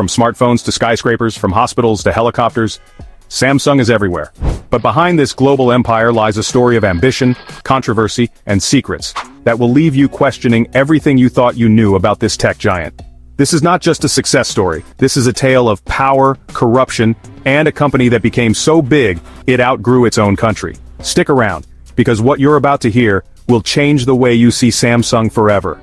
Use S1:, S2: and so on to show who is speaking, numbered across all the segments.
S1: From smartphones to skyscrapers, from hospitals to helicopters, Samsung is everywhere. But behind this global empire lies a story of ambition, controversy, and secrets that will leave you questioning everything you thought you knew about this tech giant. This is not just a success story. This is a tale of power, corruption, and a company that became so big, it outgrew its own country. Stick around, because what you're about to hear will change the way you see Samsung forever.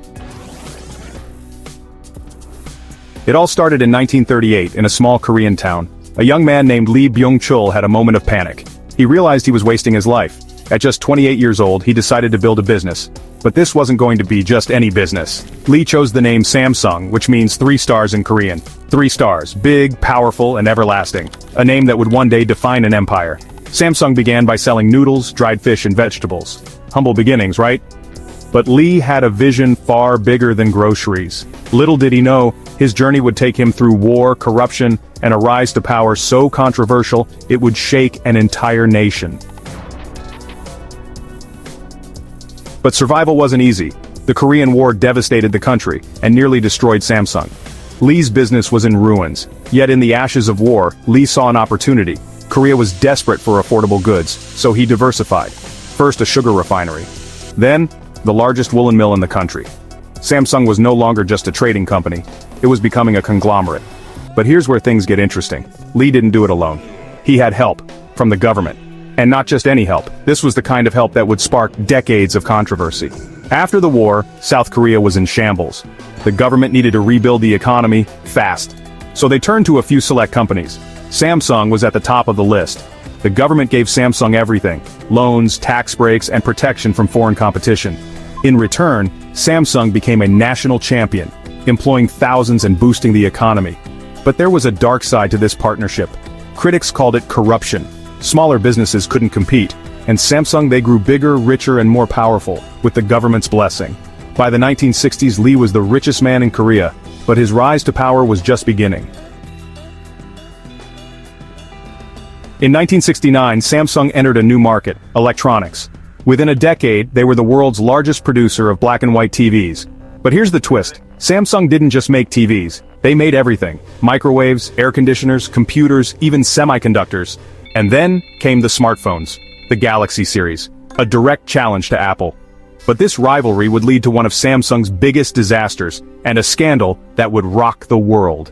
S1: It all started in 1938 in a small Korean town. A young man named Lee Byung-chul had a moment of panic. He realized he was wasting his life. At just 28 years old, he decided to build a business. But this wasn't going to be just any business. Lee chose the name Samsung, which means 3 stars in Korean. 3 stars, big, powerful, and everlasting. A name that would one day define an empire. Samsung began by selling noodles, dried fish, and vegetables. Humble beginnings, right? But Lee had a vision far bigger than groceries. Little did he know, his journey would take him through war, corruption, and a rise to power so controversial, it would shake an entire nation. But survival wasn't easy. The Korean War devastated the country, and nearly destroyed Samsung. Lee's business was in ruins, yet in the ashes of war, Lee saw an opportunity. Korea was desperate for affordable goods, so he diversified. First a sugar refinery. Then, the largest woolen mill in the country. Samsung was no longer just a trading company, it was becoming a conglomerate. But here's where things get interesting. Lee didn't do it alone. He had help from the government. And not just any help, this was the kind of help that would spark decades of controversy. After the war, South Korea was in shambles. The government needed to rebuild the economy fast. So they turned to a few select companies. Samsung was at the top of the list. The government gave Samsung everything: loans, tax breaks, and protection from foreign competition. In return, Samsung became a national champion, employing thousands and boosting the economy. But there was a dark side to this partnership. Critics called it corruption. Smaller businesses couldn't compete, and Samsung, they grew bigger, richer, and more powerful, with the government's blessing. By the 1960s, Lee was the richest man in Korea, but his rise to power was just beginning. In 1969, Samsung entered a new market: electronics. Within a decade, they were the world's largest producer of black and white TVs. But here's the twist: Samsung didn't just make TVs, they made everything. Microwaves, air conditioners, computers, even semiconductors. And then came the smartphones, the Galaxy series, a direct challenge to Apple. But this rivalry would lead to one of Samsung's biggest disasters, and a scandal that would rock the world.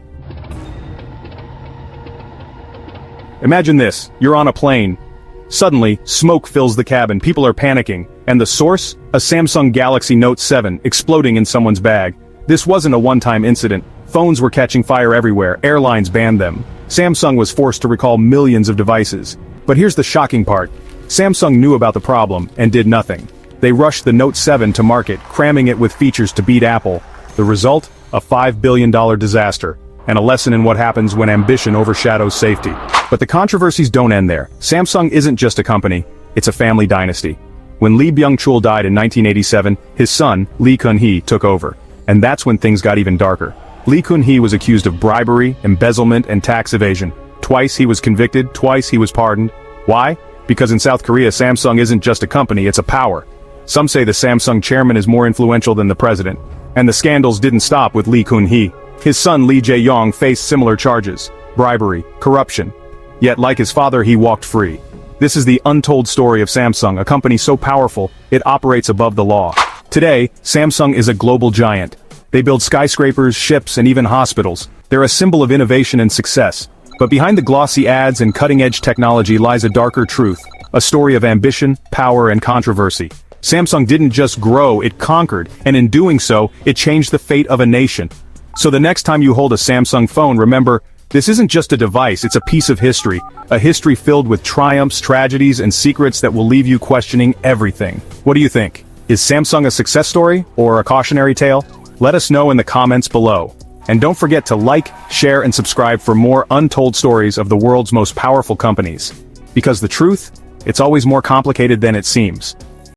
S1: Imagine this: you're on a plane. Suddenly, smoke fills the cabin, people are panicking, and the source? A Samsung Galaxy Note 7 exploding in someone's bag. This wasn't a one-time incident. Phones were catching fire everywhere, airlines banned them. Samsung was forced to recall millions of devices. But here's the shocking part: Samsung knew about the problem and did nothing. They rushed the Note 7 to market, cramming it with features to beat Apple. The result? A $5 billion disaster. And a lesson in what happens when ambition overshadows safety. But the controversies don't end there. Samsung isn't just a company, it's a family dynasty. When Lee Byung-chul died in 1987, his son, Lee Kun-hee, took over. And that's when things got even darker. Lee Kun-hee was accused of bribery, embezzlement, and tax evasion. Twice he was convicted, twice he was pardoned. Why? Because in South Korea, Samsung isn't just a company, it's a power. Some say the Samsung chairman is more influential than the president. And the scandals didn't stop with Lee Kun-hee. His son Lee Jae-yong faced similar charges: bribery, corruption. Yet like his father, he walked free. This is the untold story of Samsung, a company so powerful, it operates above the law. Today, Samsung is a global giant. They build skyscrapers, ships, and even hospitals. They're a symbol of innovation and success. But behind the glossy ads and cutting-edge technology lies a darker truth, a story of ambition, power, and controversy. Samsung didn't just grow, it conquered, and in doing so, it changed the fate of a nation. So the next time you hold a Samsung phone, remember, this isn't just a device, it's a piece of history. A history filled with triumphs, tragedies, and secrets that will leave you questioning everything. What do you think? Is Samsung a success story, or a cautionary tale? Let us know in the comments below. And don't forget to like, share, and subscribe for more untold stories of the world's most powerful companies. Because the truth, it's always more complicated than it seems.